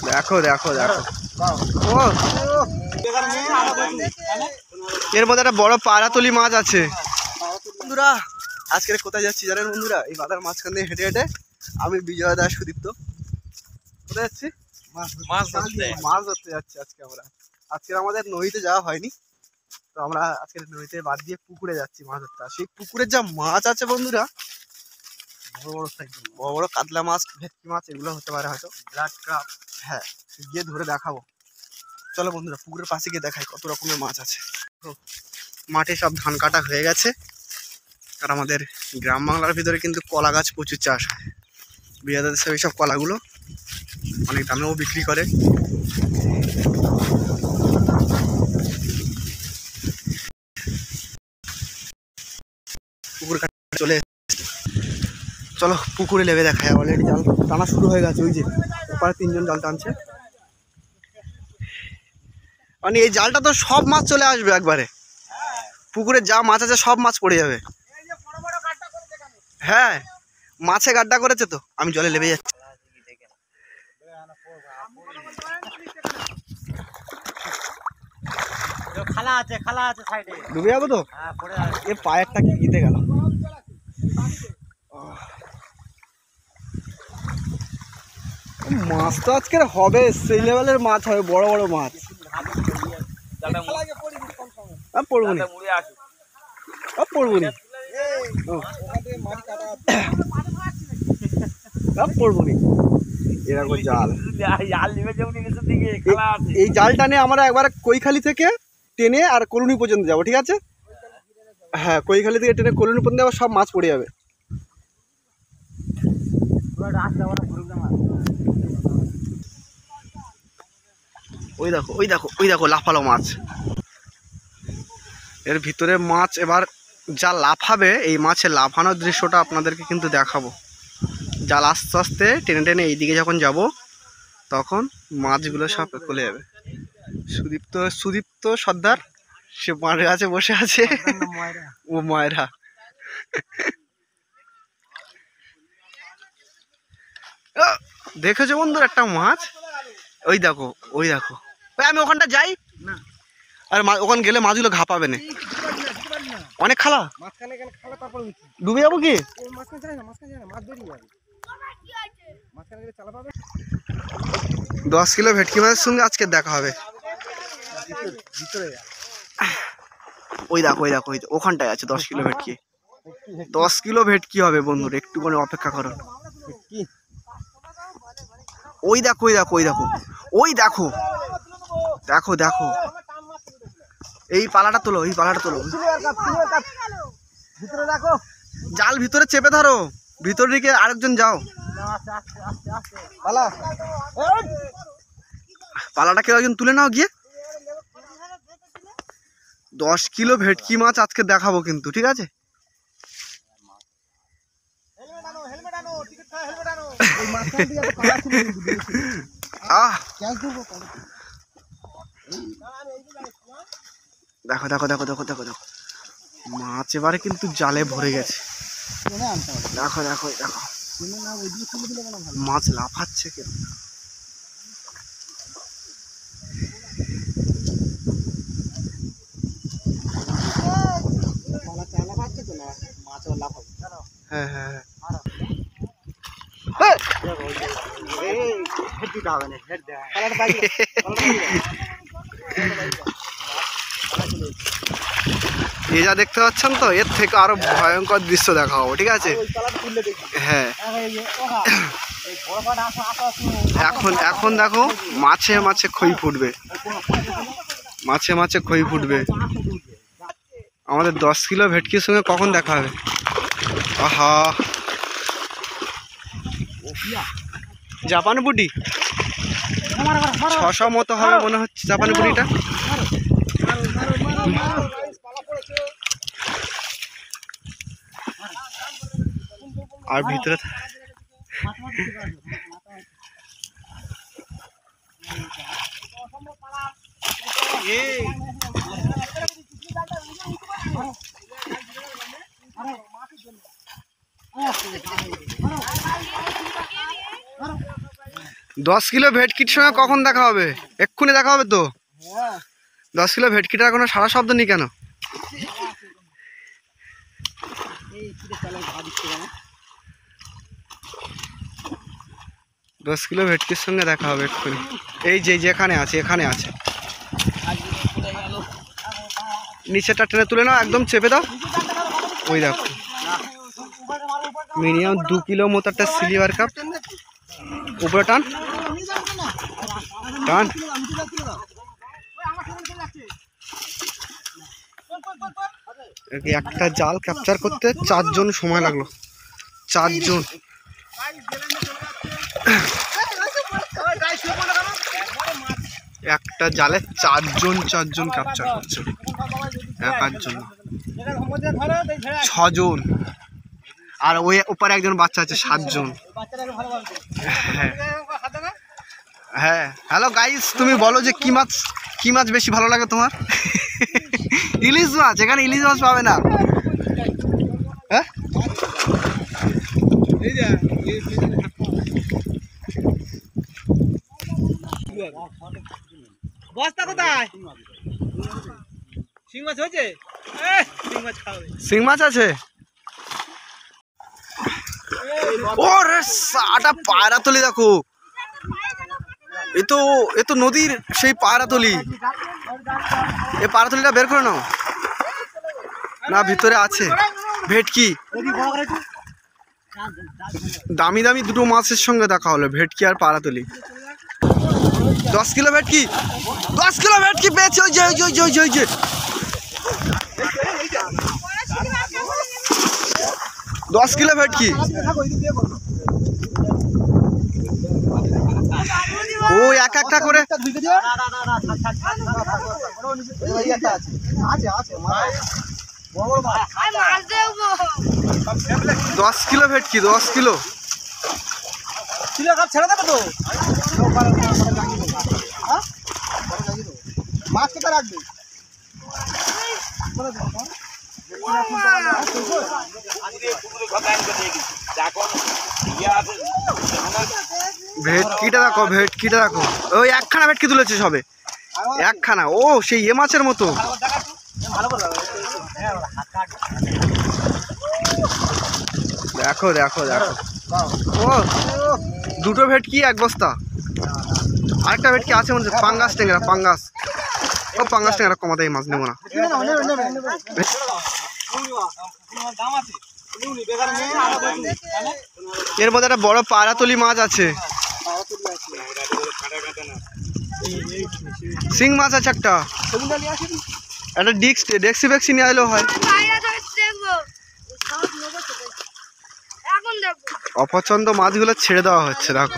দেখো দেখো দেখো, ও এর মধ্যে একটা বড় পাড়াতলি মাছ আছে বন্ধুরা। আজকে কোথায় যাচ্ছি জানেন বন্ধুরা? এই বাজার মাঝখান দিয়ে হেঁটে হেঁটে আমি, বিজয় দাস, সুদীপ্ত কোথায় যাচ্ছি? মাছ ধরতে যাচ্ছি আজকে আমরা। আজকে আমাদের নদীতে যাওয়া হয়নি, তো আমরা আজকে নদীতে বাদ দিয়ে পুকুরে যাচ্ছি মাছ ধরতে। সেই পুকুরের যা মাছ আছে বন্ধুরা, বড় বড় কাতলা মাছ, ভেটকি মাছ, এগুলো হতে পারে হয়তো ব্লাড কাপ। হ্যাঁ, গিয়ে ধরে দেখাবো। চলো বন্ধুরা, পুকুরের পাশে গিয়ে দেখাই কত রকমের মাছ আছে। মাঠে সব ধান কাটা হয়ে গেছে, আর আমাদের গ্রাম বাংলার ভিতরে কিন্তু কলা গাছ প্রচুর চাষ হয়। বিয়াদের সব এইসব কলাগুলো অনেক দামেও বিক্রি করে। পুকুর কাটা চলে, চলো পুকুরে লেবে দেখায়। অলরেডি জাল টানা শুরু হয়ে গেছে, ওই যে ওপারে 3 জন জাল টানছে। মানে এই জালটা তো সব মাছ চলে আসবে একবারে, পুকুরে যা মাছ আছে সব মাছ পড়ে যাবে। হ্যাঁ, মাছে গাড্ডা করেছে, তো আমি জলে লেবে যাচ্ছি। ডুবে যাবো তো, এ পায়েরটা কি গিতে গেল। মাছ তো আজকে হবে, সেই লেভেলের মাছ হবে, বড় বড় মাছ। পড়বো না, পড়বো না, পড়বো না। এরকম জাল, এই জাল টানে আমরা একবার কৈখালি থেকে টেনে আর কলোনি পর্যন্ত যাবো, ঠিক আছে? হ্যাঁ, কৈখালি থেকে টেনে কলোনি পর্যন্ত আবার সব মাছ পড়ে যাবে। ওই দেখো, ওই দেখো, ওই দেখো লাফালো মাছ। এর ভিতরে মাছ এবার যা লাফাবে, এই মাছের লাফানোর দৃশ্যটা আপনাদেরকে কিন্তু দেখাবো। জাল আস্তে আস্তে টেনে টেনে এইদিকে যখন যাব, তখন মাছগুলো সব চলে যাবে। সুদীপ্ত সর্দার সে মাঠে কাছে বসে আছে, ও ময়রা। দেখেছো বন্ধুর একটা মাছ? ওই দেখো, ওই দেখো, ওই আমি ওখানটা যাই না, আর ওখানে গেলে মাছগুলো ঘাপাবে না, অনেক খালা। ডুবে যাবো কি? 10 কিলো ভেটকি মাছের সঙ্গে আজকে দেখা হবে। ওই দেখো, ওই দেখো, ওখানটায় আছে 10 কিলো ভেটকি। 10 কিলো ভেটকি হবে বন্ধুরা, একটুখানি অপেক্ষা করো। ওই দেখো, ওই দেখো, ওই দেখো, ওই দেখো, দেখো দেখো, এই পালাটা তোলো, এই পালাটা তোলো। জাল ভিতরে চেপে ধরো, ভিতর দিকে আরেকজন যাও। পালাটা কেউ একজন তুলে নাও গিয়ে। 10 কিলো ভেটকি মাছ আজকে দেখাবো কিন্তু, ঠিক আছে? দেখো দেখো দেখো দেখো দেখো দেখো, মাছ এবারে কিন্তু জালে ভরে গেছে। দেখো দেখো দেখো, মাছ লাফাচ্ছে কেন। হ্যাঁ হ্যাঁ হ্যাঁ, এই যা দেখতে পাচ্ছেন তো, এর থেকে আরো ভয়ঙ্কর দৃশ্য দেখাবো, ঠিক আছে? হ্যাঁ, এখন এখন দেখো, মাছে মাছে খই ফুটবে, মাছে মাছে খই ফুটবে। আমাদের 10 কিলো ভেটকির সঙ্গে কখন দেখা হবে? আহা, জাপান বুটি 600 মতো হবে মনে হচ্ছে, জাপান বুটিটা। আর ভিতরে 10 কিলো ভেটকির সঙ্গে কখন দেখা হবে? এক্ষুনি দেখা হবে তো। 10 কিলো ভেটকিটার কোনো সারা শব্দ নেই কেন? 10 কিলো ভেটকির সঙ্গে দেখা হবে এক্ষুনি। এই যে যেখানে আছে এখানে আছে। নিচেটা টেনে তুলে নাও, একদম চেপে দাও। ওই দেখো মিনিমাম 2 কিলো মতো একটা সিলভার কাপ। উপরে টান টান। একটা জাল ক্যাপচার করতে 4 জন সময় লাগলো। 4 জন। একটা জালে 4 জন ক্যাপচার করছে একার জন্য। 6 জন। আর ওই ওপারে একজন বাচ্চা আছে, 7 জন। হ্যাঁ হ্যালো গাইস, তুমি বলো যে কি মাছ বেশি ভালো লাগে তোমার? ইলিশ মাছ। এখানে ইলিশ মাছ পাবে না। হ্যাঁ বস্তা কোথায়? শিং মাছ হয়েছে? শিং মাছ আছে। ওরে সাটা পায়রাতলি দেখো। এ তো নদীর সেই পায়রাতলি। এই পায়রাতলিটা বের করে নাও না, ভিতরে আছে ভেটকি। দামি দামি দুটো মাছের সঙ্গে দেখা হলো, ভেটকি আর পায়রাতলি। 10 কিলো ভেটকি। 10 কিলো ভেটকি পেয়েছে। ওই যে 10 কিলো ভেটকি। ও এক একটা করে 10 কিলো ভেটকি। 10 কিলো ছেড়ে দেবো তো। মাছ কোথায় রাখবি? ভেটকিটা রাখো, ভেটকিটা রাখো। ওই একখানা ভেটকি তুলেছে সবে, একখানা। ও সেই এ মাছের মতো। দেখো দেখো দেখো। ও দুটো ভেটকি 1 বস্তা। আরেকটা ভেটকি আছে মনে হচ্ছে, পাঙ্গাস ট্যাংরা। পাঙ্গাস। ও পাঙ্গাস ট্যাংরা কমাতে মাছ নেবো না। এর মধ্যে একটা বড় পায়রাতলি মাছ আছে। শিং মাছ আছে একটা। ডেক্সি ফেক্সি নিয়ে এলেও হয়। অপছন্দ মাছগুলো ছেড়ে দেওয়া হচ্ছে দেখো।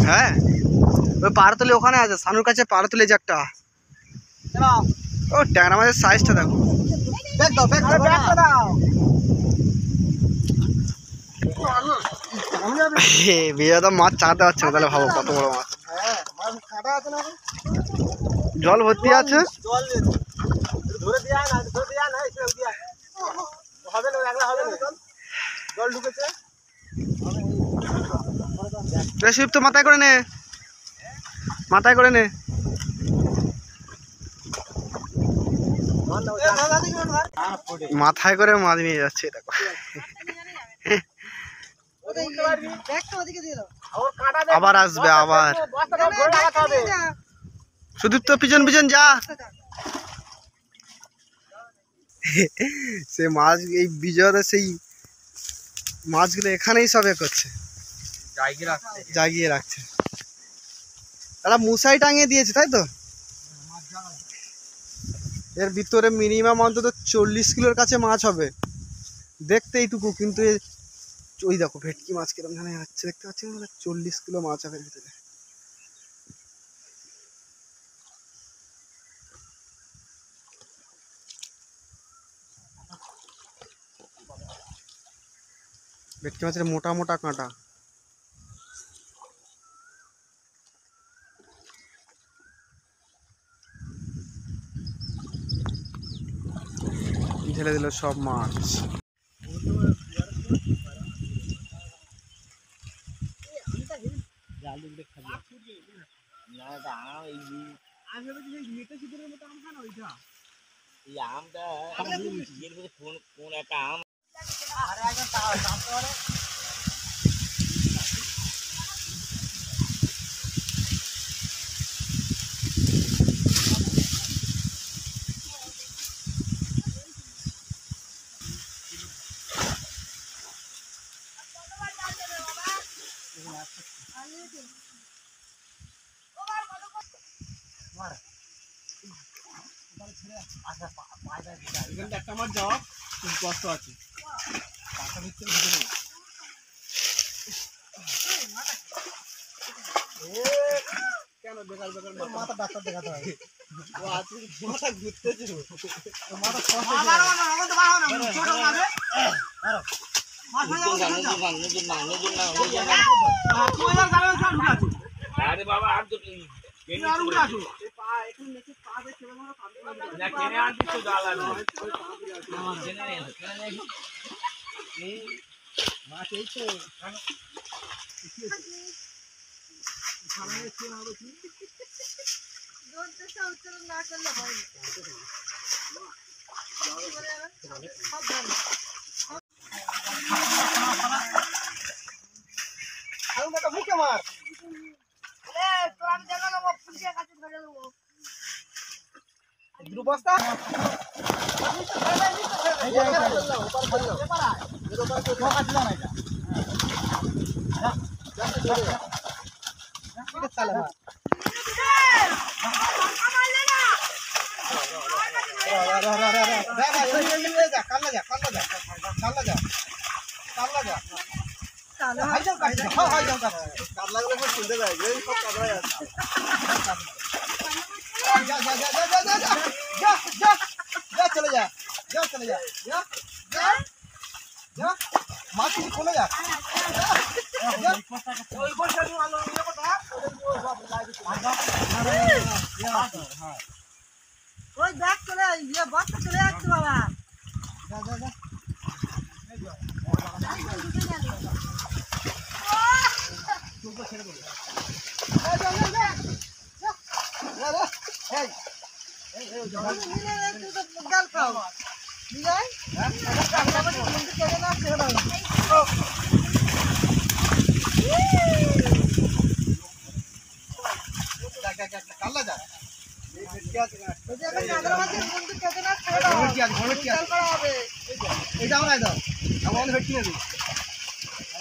হ্যাঁ ওই পাহাড়তলি ওখানে আছে, সানুর কাছে পাহাড়তলি যে একটা। ও ট্যাংরা মাছের সাইজটা দেখো। বিজয়দা মাছ চাঁদতে পারছে না, তাহলে ভাবো কত বড় মাছ। জল ভর্তি আছে। শিব তো মাথায় করে নে, মাথায় করে নে। মাথায় করে মাছ নিয়ে যাচ্ছে দেখো। আবার আসবে আবার। সুদীপ তো পিছন পিছন যা। সে মাছ এই বিজয়দা সেই মাছগুলো এখানেই সব করছে, জাগিয়ে রাখছে। তারা মুসাই টাঙিয়ে দিয়েছে তাই তো। এর ভিতরে মিনিমাম অন্তত 40 কিলোর কাছে মাছ হবে দেখতে এইটুকু, কিন্তু ওই দেখো ভেটকি মাছ কিরকম জানে যাচ্ছে, দেখতে পাচ্ছেন 40 কিলো মাছ হবে ভিতরে। ভেটকি মাছের মোটা মোটা কাঁটা। ঢেলে দিল সব মাছ। একটা মাছ যাওয়া খুব কষ্ট আছে। কেন বেকার বেকার মাথা ডাক্তার দেখাতে হয়? ও আজকে মাথা ঘুরতেছে, মাথা अरे बाबा आप तो মুখে মার। বস্তা শুনতে যায় সব কামড়া যাচ্ছে। চলে যা, চলে যা, মাছ চলে যা। ওই ব্যাগ চলে বস্তা চলে যাচ্ছে বাবা।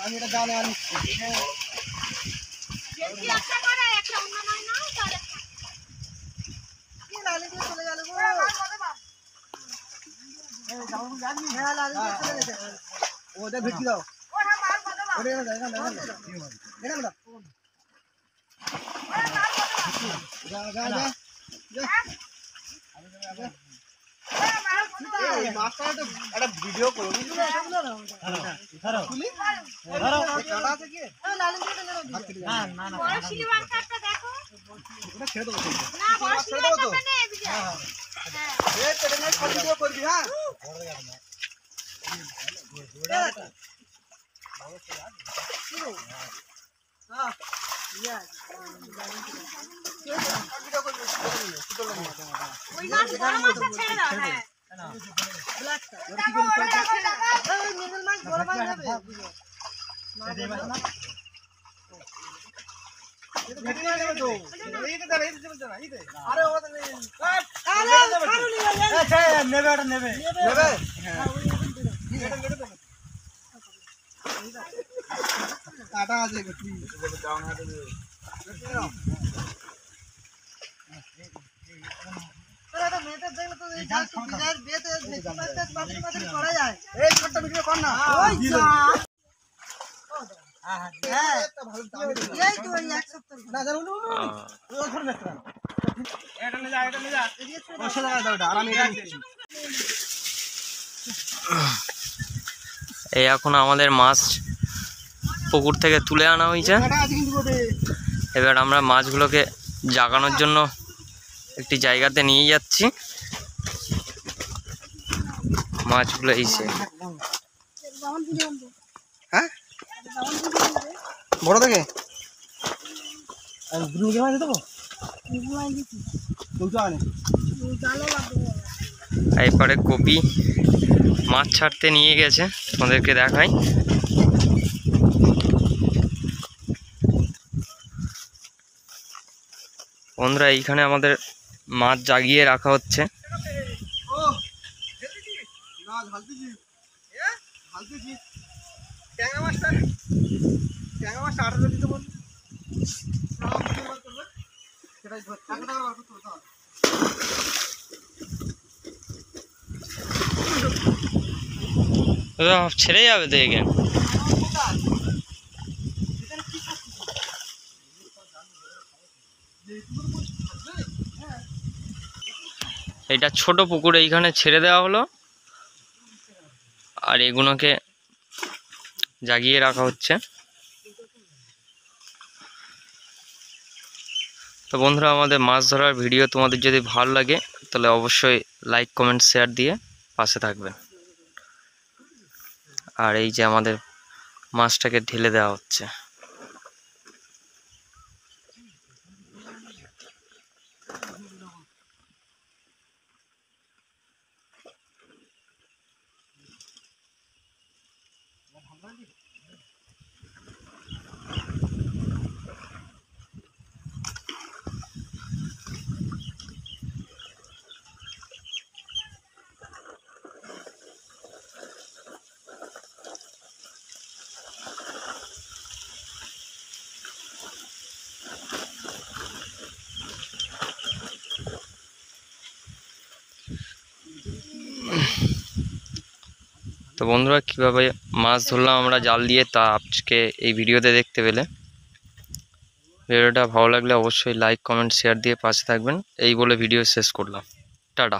আমি এটা জানে আনি ওদের ভেটকি দাও, একটা ভিডিও করো ছেড়ে দেবো তো করবি। হ্যাঁ কাটা আছে করা যায়। এই ছোট্ট ভিডিও কর না। হ্যাঁ এই তো এই এক সপ্তাহ না জানো এই এখন আমাদের মাছ পুকুর থেকে তুলে আনা হয়েছে। এবার আমরা মাছগুলোকে জাগানোর জন্য একটি জায়গাতে নিয়ে যাচ্ছি। মাছগুলো এইছে হ্যাঁ বড় থেকে এরপরে কপি মাছ ছাড়তে নিয়ে গেছে, তোমাদেরকে দেখাই। বন্ধুরা এইখানে আমাদের মাছ জাগিয়ে রাখা হচ্ছে। ছেড়ে যাবে তো এখানে। এটা ছোট পুকুর, এইখানে ছেড়ে দেওয়া হলো আর এগুলোকে জাগিয়ে রাখা হচ্ছে। তো বন্ধুরা আমাদের মাছ ধরার ভিডিও তোমাদের যদি ভালো লাগে তাহলে অবশ্যই লাইক কমেন্ট শেয়ার দিয়ে পাশে থাকবেন। আর এই যে আমাদের মাছটাকে ঢেলে দেওয়া হচ্ছে। তো বন্ধুরা কীভাবে মাছ ধরলাম আমরা জাল দিয়ে, তা আজকে এই ভিডিওতে দেখতে পেলে। ভিডিওটা ভালো লাগলে অবশ্যই লাইক কমেন্ট শেয়ার দিয়ে পাশে থাকবেন। এই বলে ভিডিও শেষ করলাম। টাটা।